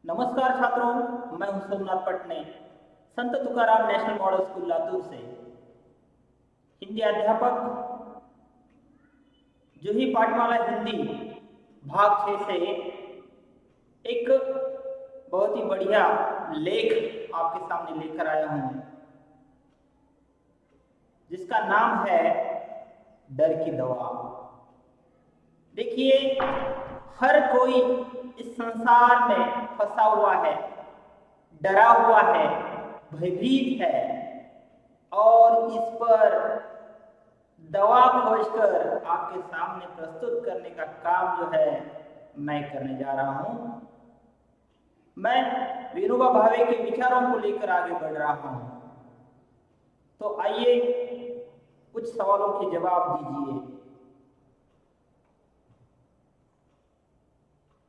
नमस्कार छात्रों, मैं हूं सोमनाथ पटने, संत Tukaram national model school Latur से हिंदी अध्यापक। जूही पाठमाला हिंदी भाग 6 से एक बहुत ही बढ़िया लेख आपके सामने लेकर आया हूं, जिसका नाम है डर की दवा। देखिए, हर कोई इस संसार में फंसा हुआ है, डरा हुआ है, भयभीत है और इस पर दवा खोजकर आपके सामने प्रस्तुत करने का काम जो है मैं करने जा रहा हूं। मैं विनोबा भावे के विचारों को लेकर आगे बढ़ रहा हूं। तो आइए कुछ सवालों के जवाब दीजिए।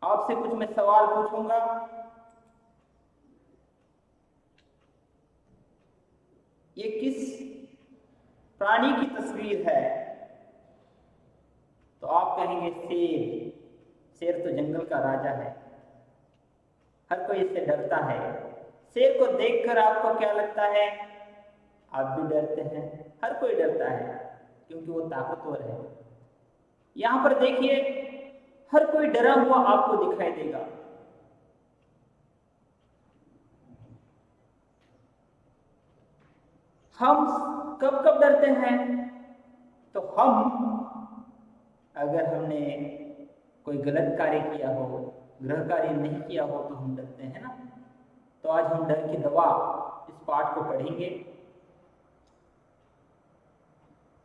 आपसे कुछ मैं सवाल पूछूंगा, ये किस प्राणी की तस्वीर है? तो आप कहेंगे शेर। शेर तो जंगल का राजा है, हर कोई इससे डरता है। शेर को देखकर आपको क्या लगता है? आप भी डरते हैं, हर कोई डरता है क्योंकि वो ताकतवर है। यहां पर देखिए, हर कोई डरा हुआ आपको दिखाई देगा। हम कब कब डरते हैं? तो हम अगर हमने कोई गलत कार्य किया हो, गृह कार्य नहीं किया हो, तो हम डरते हैं ना। तो आज हम डर की दवा इस पाठ को पढ़ेंगे।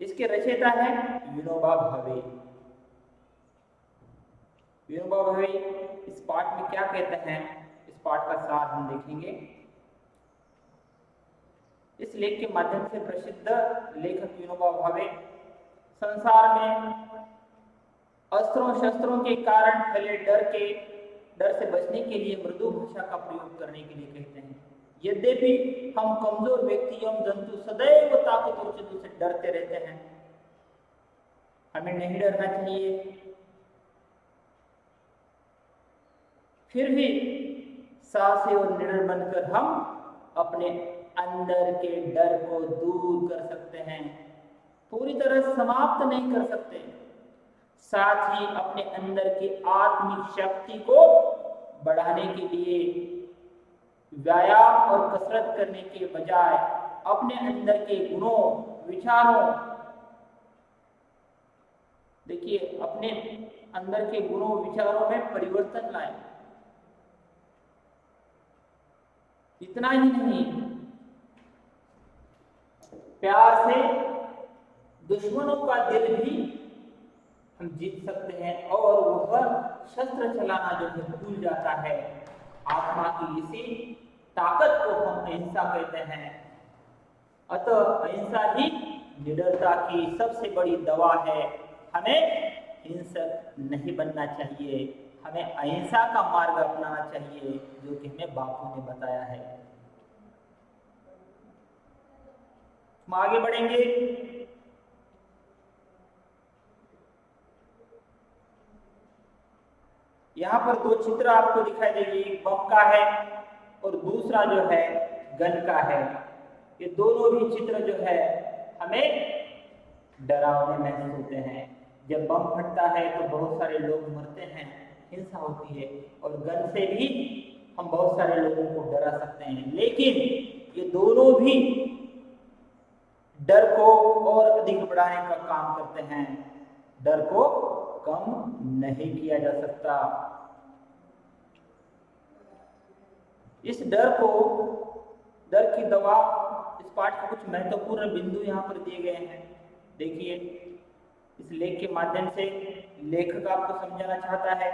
इसके रचयिता है विनोबा भावे। विनोबा भावे इस पाठ में क्या कहते हैं, इस पाठ का सार हम देखेंगे। इस लेख के माध्यम से प्रसिद्ध लेखक विनोबा भावे संसार में अस्त्रों शस्त्रों के कारण फैले डर से बचने के लिए मृदु भाषा का प्रयोग करने के लिए कहते हैं। यद्यपि हम कमजोर व्यक्ति एवं जंतु सदैव ताकतवर चीजों से डरते रहते हैं, हमें नहीं डरना चाहिए। फिर भी साहसी और निडर बनकर हम अपने अंदर के डर को दूर कर सकते हैं। पूरी तरह समाप्त नहीं कर सकते, साथ ही अपने अंदर की आत्मिक शक्ति को बढ़ाने के लिए व्यायाम और कसरत करने के बजाय अपने अंदर के गुणों विचारों, देखिए, अपने अंदर के गुणों विचारों में परिवर्तन लाएं। इतना ही नहीं, प्यार से दुश्मनों का दिल भी हम जीत सकते हैं और वह शस्त्र चलाना जो है भूल जाता है। आत्मा की इसी ताकत को हम अहिंसा कहते हैं। अतः अहिंसा ही निडरता की सबसे बड़ी दवा है। हमें हिंसक नहीं बनना चाहिए, हमें अहिंसा का मार्ग अपनाना चाहिए, जो कि हमें बापू ने बताया है। हम आगे बढ़ेंगे। यहाँ पर दो चित्र आपको दिखाई देगी, एक बम का है और दूसरा जो है गन का है। ये दोनों भी चित्र जो है हमें डरावने महसूस होते हैं। जब बम फटता है तो बहुत सारे लोग मरते हैं, हिंसा होती है, और गन से भी हम बहुत सारे लोगों को डरा सकते हैं। लेकिन ये दोनों भी डर को और अधिक बढ़ाने का काम करते हैं। डर को कम नहीं किया जा सकता। इस डर की दवा, इस पाठ के कुछ महत्वपूर्ण बिंदु यहाँ पर दिए गए हैं। देखिए, इस लेख के माध्यम से लेखक आपको समझाना चाहता है।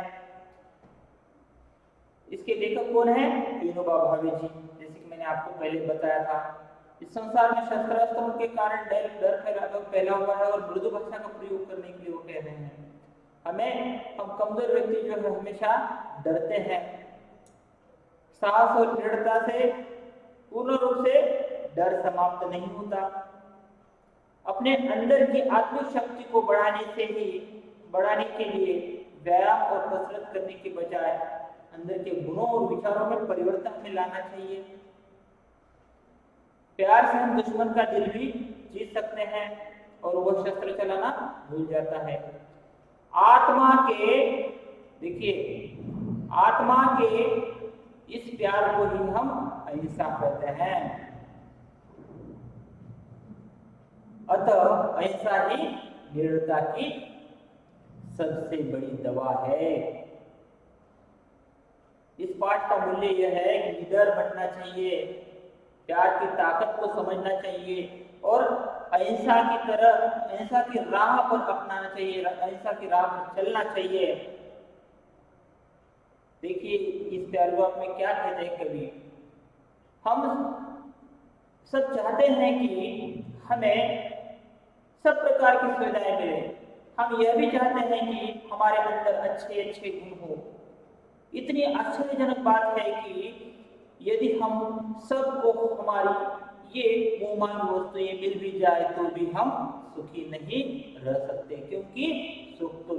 इसके लेखक कौन है? विनोबा भावे जी। जैसे कि मैंने आपको पहले बताया था, इस संसार में शस्त्रास्त्रों के कारण डर फैला हुआ है और मृदु भाषा का प्रयोग करने के लिए वो कह रहे हैं। हम कमजोर व्यक्ति जो है हमेशा डरते हैं। साहस और दृढ़ता से पूर्ण रूप से डर समाप्त नहीं होता। अपने अंदर की आत्मिक शक्ति को बढ़ाने के लिए व्यायाम और कसरत करने के बजाय अंदर के गुणों और विचारों में परिवर्तन हमें लाना चाहिए। प्यार से हम दुश्मन का दिल भी जीत सकते हैं और वह शस्त्र चलाना भूल जाता है। आत्मा के, देखिए, आत्मा के इस प्यार को ही हम अहिंसा कहते हैं। अतः अहिंसा ही निडरता की सबसे बड़ी दवा है। इस पाठ का मूल्य यह है कि निडर बनना चाहिए, प्यार की ताकत को समझना चाहिए और अहिंसा की तरह, अहिंसा की राह पर अपनाना चाहिए, अहिंसा की राह पर चलना चाहिए। देखिए इस पैराग्राफ में क्या कहते हैं कवि, हम सब चाहते हैं कि हमें सब प्रकार की सुविधाएं मिले, हम यह भी चाहते हैं कि हमारे अंदर अच्छे अच्छे गुण हो। इतनी आश्चर्यजनक बात है कि यदि हम सबको हमारी ये मोहमान वस्तुएं मिल भी जाए तो भी हम सुखी नहीं रह सकते, क्योंकि सुख तो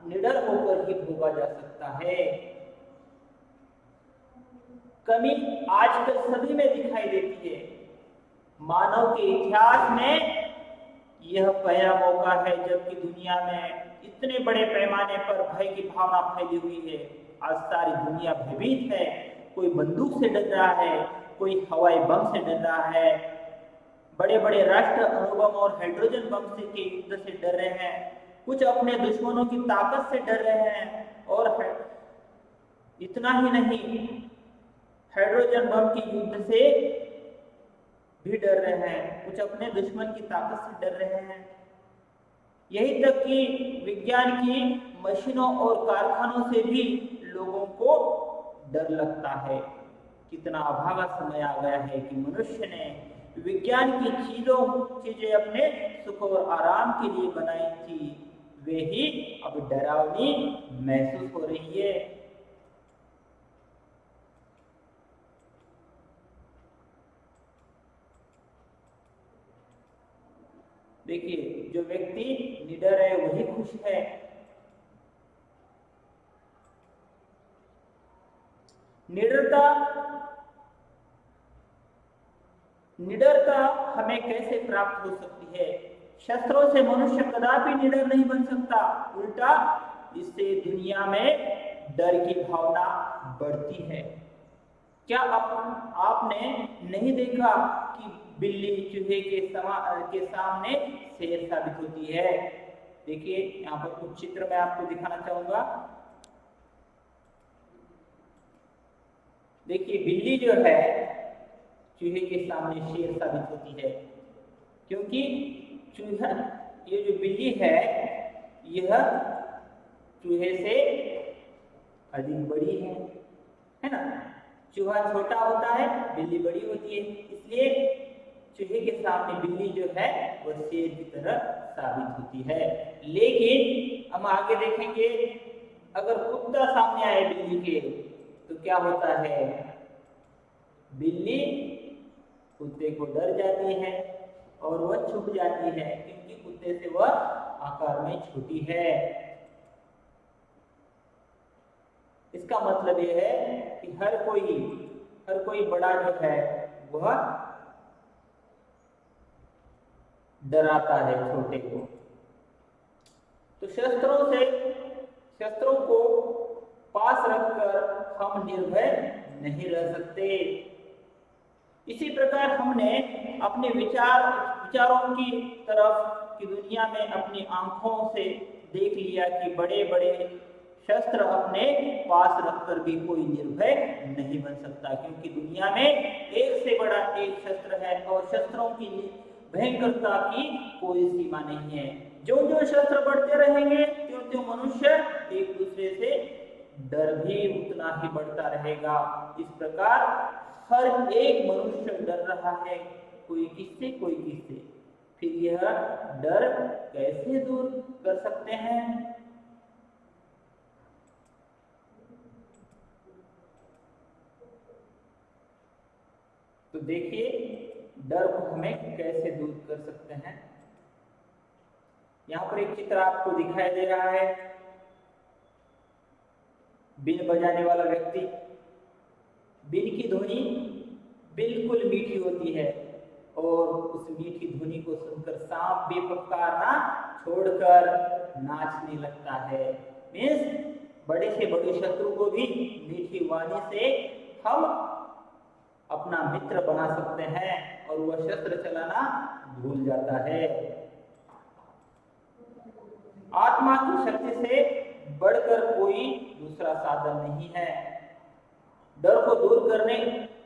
निडर होकर ही भोगा जा सकता है। कमी आजकल सभी में दिखाई देती है। मानव के इतिहास में यह पहला मौका है जबकि दुनिया में इतने बड़े पैमाने पर भय की भावना फैली हुई है। आज सारी दुनिया भयभीत है, कोई बंदूक से डर रहा है, कोई हवाई बम से डर रहा है, बड़े बड़े राष्ट्र अणुबम और हाइड्रोजन बम से के युद्ध से डर रहे हैं, कुछ अपने दुश्मनों की ताकत से डर रहे हैं और इतना ही नहीं, हाइड्रोजन बम के युद्ध से भी डर रहे हैं, कुछ अपने दुश्मन की ताकत से डर रहे हैं। यही तक कि विज्ञान की मशीनों और कारखानों से भी लोगों को डर लगता है। कितना अभागा समय आ गया है कि मनुष्य ने विज्ञान की चीजें अपने सुख और आराम के लिए बनाई थी, वे ही अब डरावनी महसूस हो रही है। देखिए जो व्यक्ति निडर है वही खुश है। निडरता हमें कैसे प्राप्त हो सकती है? शस्त्रों से मनुष्य कदापि निडर नहीं बन सकता, उल्टा इससे दुनिया में डर की भावना बढ़ती है। क्या आपने नहीं देखा कि बिल्ली चूहे के सामने शेर साबित होती है? देखिए यहाँ पर कुछ चित्र मैं आपको दिखाना चाहूंगा। देखिए बिल्ली जो है चूहे के सामने शेर साबित होती है, क्योंकि चूहा, ये जो बिल्ली है यह चूहे से अधिक बड़ी है ना। चूहा छोटा होता है, बिल्ली बड़ी होती है, इसलिए चूहे के सामने बिल्ली जो है वह शेर की तरह साबित होती है। लेकिन हम आगे देखेंगे, अगर कुत्ता सामने आए बिल्ली के तो क्या होता है? बिल्ली कुत्ते को डर जाती है और वह छुप जाती है, क्योंकि कुत्ते से वह आकार में छोटी है। इसका मतलब यह है कि हर कोई बड़ा जो है वह डराता है छोटे को। तो शस्त्रों को पास रखकर हम निर्भय नहीं रह सकते। इसी प्रकार हमने अपने विचारों की तरफ की दुनिया में अपनी आंखों से देख लिया कि बड़े बड़े शस्त्र अपने पास रखकर भी कोई निर्भय नहीं बन सकता, क्योंकि दुनिया में एक से बड़ा एक शस्त्र है और शस्त्रों की भयंकरता की कोई सीमा नहीं है। जो जो शस्त्र बढ़ते रहेंगे त्यों त्यों मनुष्य एक दूसरे से डर भी उतना ही बढ़ता रहेगा। इस प्रकार हर एक मनुष्य डर रहा है, कोई किससे कोई किससे। फिर यह डर कैसे दूर कर सकते हैं? तो देखिए डर को हमें कैसे दूर कर सकते हैं। यहाँ पर एक चित्र आपको दिखाई दे रहा है। बीन बजाने वाला व्यक्ति, बीन की ध्वनि बिल्कुल मीठी होती है और उस मीठी ध्वनि को सुनकर सांप भी फुफकारना छोड़कर नाचने लगता है। मीन्स बड़े से बड़े शत्रु को भी मीठी वाणी से हम अपना मित्र बना सकते हैं और वह शस्त्र चलाना भूल जाता है। आत्मा की शक्ति से बढ़कर कोई दूसरा साधन नहीं है। डर को दूर करने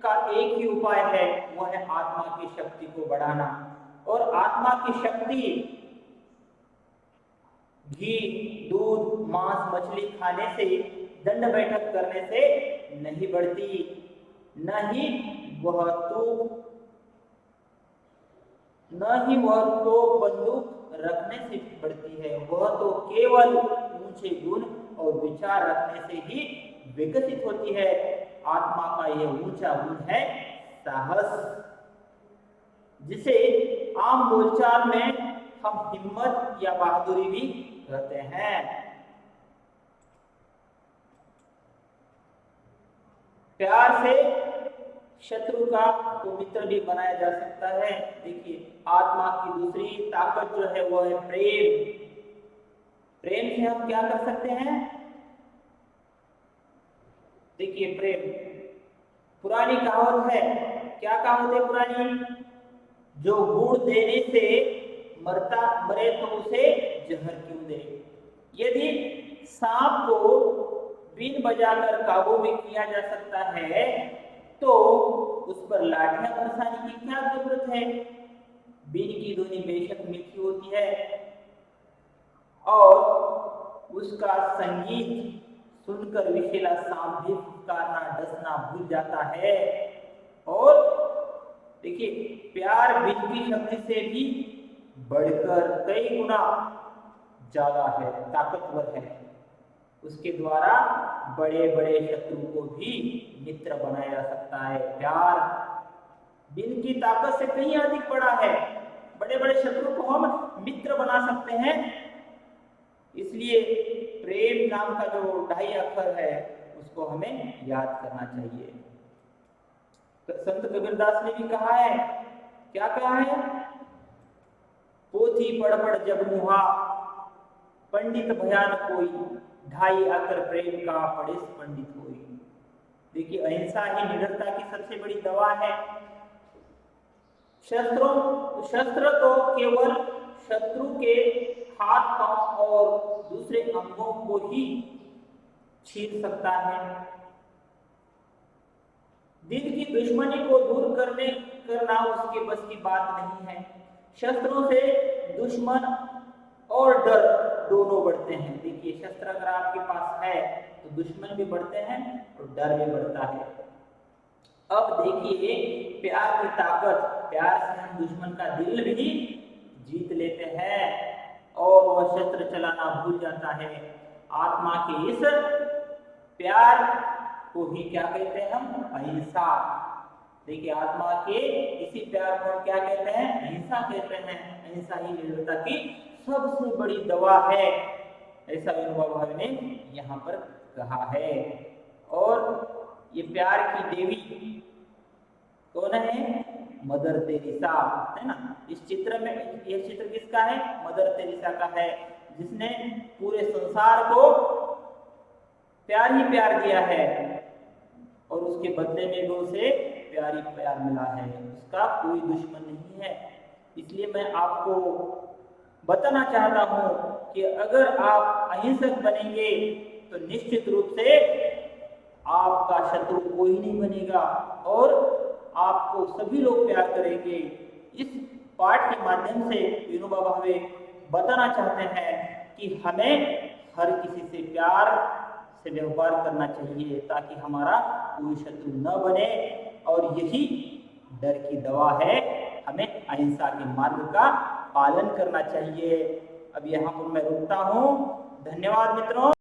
का एक ही उपाय है, वह है आत्मा की शक्ति को बढ़ाना। और आत्मा की शक्ति घी, दूध, मांस, मछली खाने से, दंड बैठक करने से नहीं बढ़ती, न ही वह तो बंदूक रखने से बढ़ती है, वह तो केवल ऊंचे गुण और विचार रखने से ही विकसित होती है। आत्मा का यह ऊंचा गुण है साहस, जिसे आम बोलचाल में हम हिम्मत या बहादुरी भी कहते हैं। प्यार से शत्रु का तो मित्र भी बनाया जा सकता है। देखिए, आत्मा की दूसरी ताकत जो है वो है प्रेम। प्रेम से हम क्या कर सकते हैं? देखिए, प्रेम, पुरानी कहावत है, क्या कहावत है पुरानी? जो गुड़ देने से मरे तो उसे जहर क्यों दे। यदि सांप को बीन बजाकर काबू में किया जा सकता है तो उस पर लाठियां बरसाने की क्या जरूरत है? बीन की ध्वनि बेशक मीठी होती है और उसका संगीत सुनकर विषैला सांप भी फुफकारना, डसना भूल जाता है। और देखिए, प्यार बीन की शक्ति से भी बढ़कर कई गुना ज्यादा है, ताकतवर है। उसके द्वारा बड़े बड़े शत्रु को भी मित्र बनाया जा सकता है। प्यार बीन की ताकत से कहीं अधिक बड़ा है। बड़े बड़े शत्रु को हम मित्र बना सकते हैं। इसलिए प्रेम नाम का जो 2.5 अक्षर है उसको हमें याद करना चाहिए। तो संत कबीरदास ने भी कहा है, क्या कहा है? पोथी पढ़ पढ़ जब मुहा, पंडित भयान कोई, 2.5 अक्षर प्रेम का पढ़े पंडित होई। देखिए, अहिंसा ही निडरता की सबसे बड़ी दवा है। शस्त्र तो केवल शत्रु के हाथ, पांव और दूसरे अंगों को ही छीन सकता है। दिल की दुश्मनी को दूर करना उसके बस की बात नहीं है। शस्त्रों से दुश्मन और डर दोनों बढ़ते हैं। देखिए, शस्त्र अगर आपके पास है तो दुश्मन भी बढ़ते हैं और डर भी बढ़ता है। अब देखिए, प्यार की ताकत, प्यार से हम दुश्मन का दिल भी जीत लेते हैं और वह शस्त्र चलाना भूल जाता है। आत्मा के इस प्यार को ही क्या कहते हैं हम? अहिंसा। देखिए, आत्मा के इसी प्यार को क्या कहते हैं? अहिंसा कहते हैं। अहिंसा ही निडरता की सबसे बड़ी दवा है, ऐसा विनोबा भावे ने यहाँ पर कहा है। और ये प्यार की देवी कौन है? मदर तेरेसा, है ना। इस चित्र में, यह चित्र किसका है? मदर तेरेसा का है, जिसने पूरे संसार को प्यार ही प्यार दिया है और उसके बदले में भी उसे प्यार ही प्यार मिला है। उसका कोई दुश्मन नहीं है। इसलिए मैं आपको बताना चाहता हूं कि अगर आप अहिंसक बनेंगे तो निश्चित रूप से आपका शत्रु कोई नहीं बनेगा और आपको सभी लोग प्यार करेंगे। इस पाठ के माध्यम से विनोबा भावे बताना चाहते हैं कि हमें हर किसी से प्यार से व्यवहार करना चाहिए ताकि हमारा कोई शत्रु न बने। और यही डर की दवा है। हमें अहिंसा के मार्ग का पालन करना चाहिए। अब यहाँ पर मैं रुकता हूँ। धन्यवाद मित्रों।